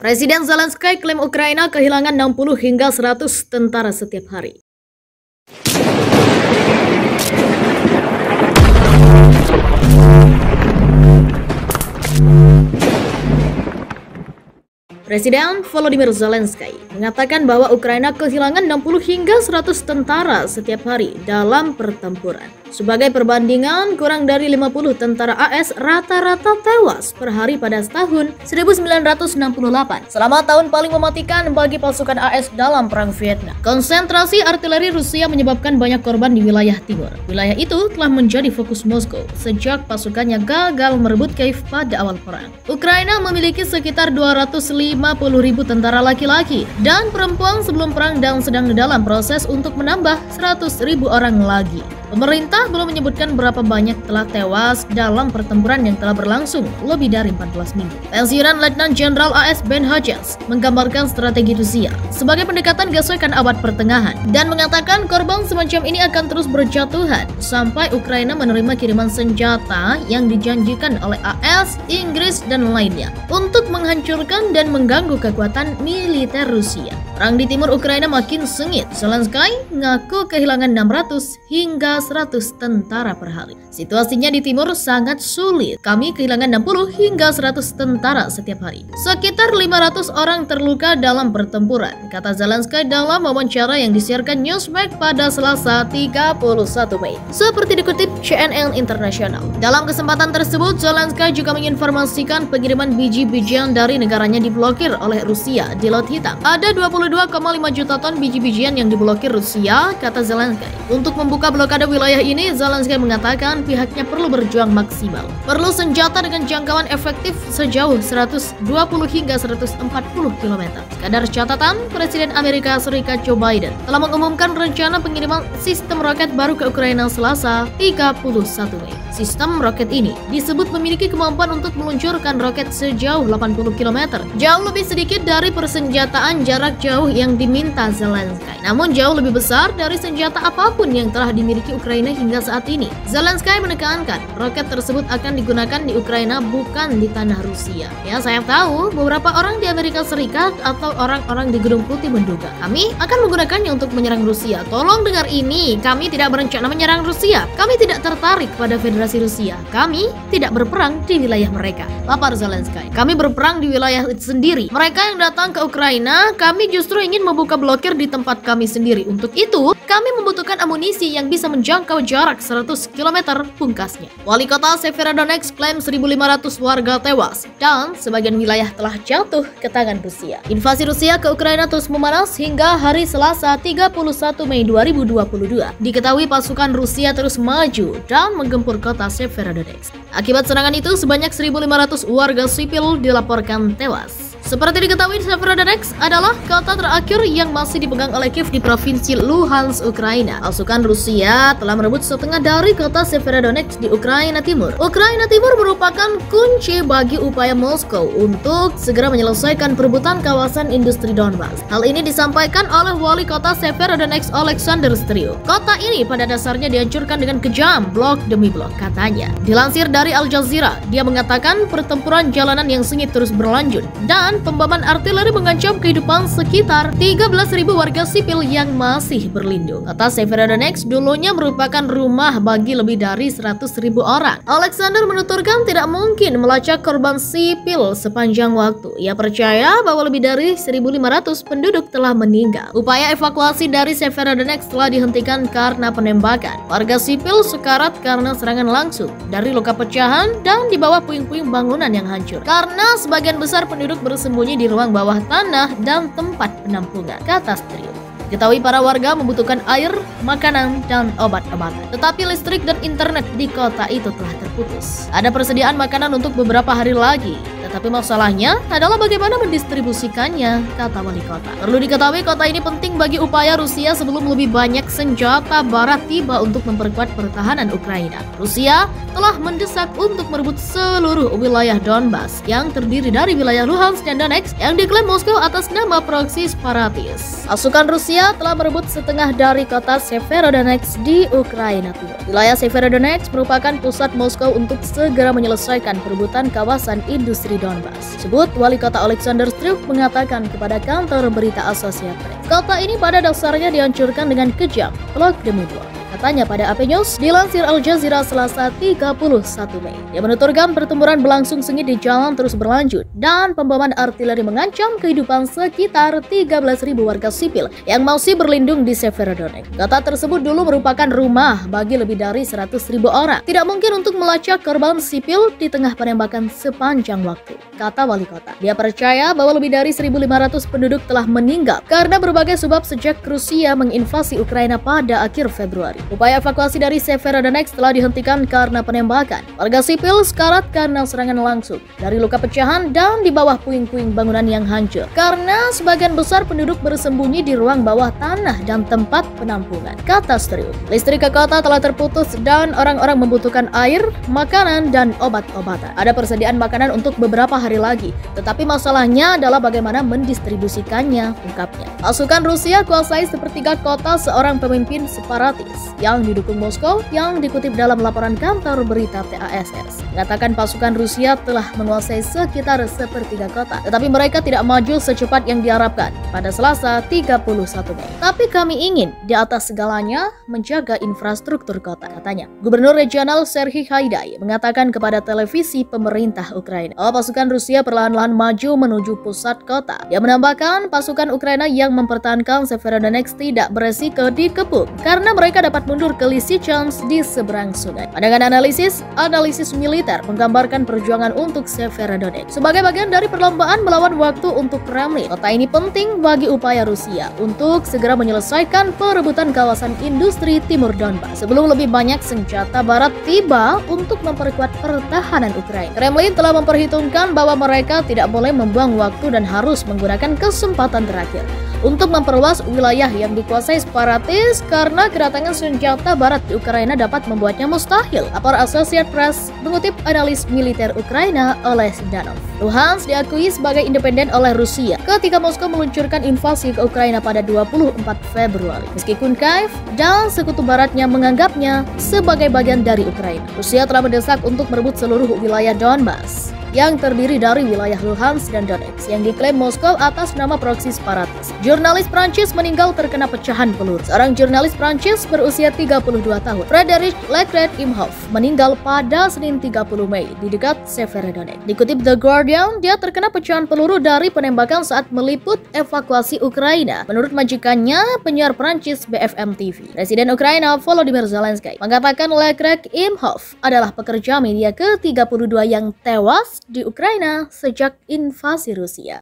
Presiden Zelensky klaim Ukraina kehilangan 60 hingga 100 tentara setiap hari. Presiden Volodymyr Zelensky mengatakan bahwa Ukraina kehilangan 60 hingga 100 tentara setiap hari dalam pertempuran. Sebagai perbandingan, kurang dari 50 tentara AS rata-rata tewas per hari pada tahun 1968, selama tahun paling mematikan bagi pasukan AS dalam Perang Vietnam. Konsentrasi artileri Rusia menyebabkan banyak korban di wilayah timur. Wilayah itu telah menjadi fokus Moskow sejak pasukannya gagal merebut Kiev pada awal perang. Ukraina memiliki sekitar 250.000 tentara laki-laki dan perempuan sebelum perang dan sedang dalam proses untuk menambah 100.000 orang lagi. Pemerintah belum menyebutkan berapa banyak telah tewas dalam pertempuran yang telah berlangsung lebih dari 14 minggu. Pensiunan Letnan Jenderal AS Ben Hodges menggambarkan strategi Rusia sebagai pendekatan gesekan abad pertengahan dan mengatakan korban semacam ini akan terus berjatuhan sampai Ukraina menerima kiriman senjata yang dijanjikan oleh AS, Inggris, dan lainnya untuk menghancurkan dan mengganggu kekuatan militer Rusia. Perang di timur Ukraina makin sengit. Zelensky ngaku kehilangan 600 hingga 100 tentara per hari. Situasinya di timur sangat sulit. Kami kehilangan 60 hingga 100 tentara setiap hari. Sekitar 500 orang terluka dalam pertempuran, kata Zelensky dalam wawancara yang disiarkan Newsmax pada Selasa 31 Mei. Seperti dikutip CNN International. Dalam kesempatan tersebut, Zelensky juga menginformasikan pengiriman biji-bijian dari negaranya diblokir oleh Rusia di Laut Hitam. Ada 22,5 juta ton biji-bijian yang diblokir Rusia, kata Zelensky. Untuk membuka blokade wilayah ini, Zelensky mengatakan pihaknya perlu berjuang maksimal. Perlu senjata dengan jangkauan efektif sejauh 120 hingga 140 km. Kadar catatan, Presiden Amerika Serikat Joe Biden telah mengumumkan rencana pengiriman sistem roket baru ke Ukraina Selasa 31 Mei. Sistem roket ini disebut memiliki kemampuan untuk meluncurkan roket sejauh 80 km, jauh lebih sedikit dari persenjataan jarak jauh yang diminta Zelensky, namun jauh lebih besar dari senjata apapun yang telah dimiliki Ukraina hingga saat ini. Zelensky menekankan roket tersebut akan digunakan di Ukraina, bukan di tanah Rusia. Ya, saya tahu beberapa orang di Amerika Serikat atau orang-orang di Gedung Putih menduga kami akan menggunakannya untuk menyerang Rusia. Tolong dengar ini, kami tidak berencana menyerang Rusia. Kami tidak tertarik pada Federasi Rusia. Kami tidak berperang di wilayah mereka, lapar Zelensky. Kami berperang di wilayah sendiri. Mereka yang datang ke Ukraina, kami justru ingin membuka blokir di tempat kami sendiri. Untuk itu, kami membutuhkan amunisi yang bisa menjangkau jarak 100 km, pungkasnya. Wali kota Severodonetsk klaim 1.500 warga tewas dan sebagian wilayah telah jatuh ke tangan Rusia. Invasi Rusia ke Ukraina terus memanas hingga hari Selasa 31 Mei 2022. Diketahui pasukan Rusia terus maju dan menggempur kota Severodonetsk. Akibat serangan itu, sebanyak 1.500 warga sipil dilaporkan tewas. Seperti diketahui, Severodonetsk adalah kota terakhir yang masih dipegang oleh Kiev di provinsi Luhansk, Ukraina. Pasukan Rusia telah merebut setengah dari kota Severodonetsk di Ukraina Timur. Ukraina Timur merupakan kunci bagi upaya Moskow untuk segera menyelesaikan perebutan kawasan industri Donbas. Hal ini disampaikan oleh wali kota Severodonetsk, Alexander Striuk. Kota ini pada dasarnya dihancurkan dengan kejam, blok demi blok, katanya. Dilansir dari Al Jazeera, dia mengatakan pertempuran jalanan yang sengit terus berlanjut dan pemboman artileri mengancam kehidupan sekitar 13.000 warga sipil yang masih berlindung. Kota Severodonetsk dulunya merupakan rumah bagi lebih dari 100.000 orang. Alexander menuturkan tidak mungkin melacak korban sipil sepanjang waktu. Ia percaya bahwa lebih dari 1.500 penduduk telah meninggal. Upaya evakuasi dari Severodonetsk telah dihentikan karena penembakan. Warga sipil sekarat karena serangan langsung dari luka pecahan dan di bawah puing-puing bangunan yang hancur. Karena sebagian besar penduduk bersembunyi di ruang bawah tanah dan tempat penampungan, kata Striuk. Diketahui para warga membutuhkan air, makanan, dan obat-obatan. Tetapi listrik dan internet di kota itu telah terputus. Ada persediaan makanan untuk beberapa hari lagi, tetapi masalahnya adalah bagaimana mendistribusikannya, kata wali kota. Perlu diketahui kota ini penting bagi upaya Rusia sebelum lebih banyak senjata barat tiba untuk memperkuat pertahanan Ukraina. Rusia telah mendesak untuk merebut seluruh wilayah Donbas yang terdiri dari wilayah Luhansk dan Donetsk yang diklaim Moskow atas nama proksi separatis. Pasukan Rusia telah merebut setengah dari kota Severodonetsk di Ukraina Timur. Wilayah Severodonetsk merupakan pusat Moskow untuk segera menyelesaikan perebutan kawasan industri Donbas. Sebut Wali Kota Alexander Striuk mengatakan kepada kantor berita Associated Press. Kota ini pada dasarnya dihancurkan dengan kejam, blok demi blok. Katanya pada AP News, dilansir Al Jazeera Selasa 31 Mei. Dia menuturkan pertempuran berlangsung sengit di jalan terus berlanjut dan pemboman artileri mengancam kehidupan sekitar 13.000 warga sipil yang masih berlindung di Severodonetsk. Kota tersebut dulu merupakan rumah bagi lebih dari 100.000 orang. Tidak mungkin untuk melacak korban sipil di tengah penembakan sepanjang waktu, kata wali kota. Dia percaya bahwa lebih dari 1.500 penduduk telah meninggal karena berbagai sebab sejak Rusia menginvasi Ukraina pada akhir Februari. Upaya evakuasi dari Severodonetsk telah dihentikan karena penembakan. Warga sipil sekarat karena serangan langsung dari luka pecahan dan di bawah puing-puing bangunan yang hancur. Karena sebagian besar penduduk bersembunyi di ruang bawah tanah dan tempat penampungan, kata Striuk. Listrik ke kota telah terputus dan orang-orang membutuhkan air, makanan, dan obat-obatan. Ada persediaan makanan untuk beberapa hari lagi, tetapi masalahnya adalah bagaimana mendistribusikannya, ungkapnya. Pasukan Rusia kuasai sepertiga kota seorang pemimpin separatis yang didukung Moskow, yang dikutip dalam laporan kantor berita TASS. Mengatakan pasukan Rusia telah menguasai sekitar sepertiga kota, tetapi mereka tidak maju secepat yang diharapkan pada Selasa 31 Mei. Tapi kami ingin di atas segalanya menjaga infrastruktur kota, katanya. Gubernur Regional Serhiy Haidai mengatakan kepada televisi pemerintah Ukraina bahwa pasukan Rusia perlahan-lahan maju menuju pusat kota. Dia menambahkan pasukan Ukraina yang mempertahankan Severodonetsk tidak beresiko dikepung karena mereka dapat mundur ke Lysychansk di seberang sungai. Pandangan analisis militer menggambarkan perjuangan untuk Severodonetsk sebagai bagian dari perlombaan melawan waktu untuk Kremlin. Kota ini penting bagi upaya Rusia untuk segera menyelesaikan perebutan kawasan industri timur Donbas sebelum lebih banyak senjata barat tiba untuk memperkuat pertahanan Ukraina. Kremlin telah memperhitungkan bahwa mereka tidak boleh membuang waktu dan harus menggunakan kesempatan terakhir untuk memperluas wilayah yang dikuasai separatis karena kedatangan senjata barat di Ukraina dapat membuatnya mustahil. Lapor Associated Press mengutip analis militer Ukraina oleh Danov. Luhansk diakui sebagai independen oleh Rusia ketika Moskow meluncurkan invasi ke Ukraina pada 24 Februari. Meskipun Kiev dan sekutu baratnya menganggapnya sebagai bagian dari Ukraina, Rusia telah mendesak untuk merebut seluruh wilayah Donbas yang terdiri dari wilayah Luhansk dan Donetsk yang diklaim Moskow atas nama proksi separatis. Jurnalis Prancis meninggal terkena pecahan peluru. Seorang jurnalis Prancis berusia 32 tahun, Frédéric Leclerc-Imhoff, meninggal pada Senin 30 Mei di dekat Severodonetsk. Dikutip The Guardian, dia terkena pecahan peluru dari penembakan saat meliput evakuasi Ukraina. Menurut majikannya, penyiar Prancis BFM TV, Presiden Ukraina Volodymyr Zelensky mengatakan Leclerc-Imhoff adalah pekerja media ke-32 yang tewas di Ukraina sejak invasi Rusia.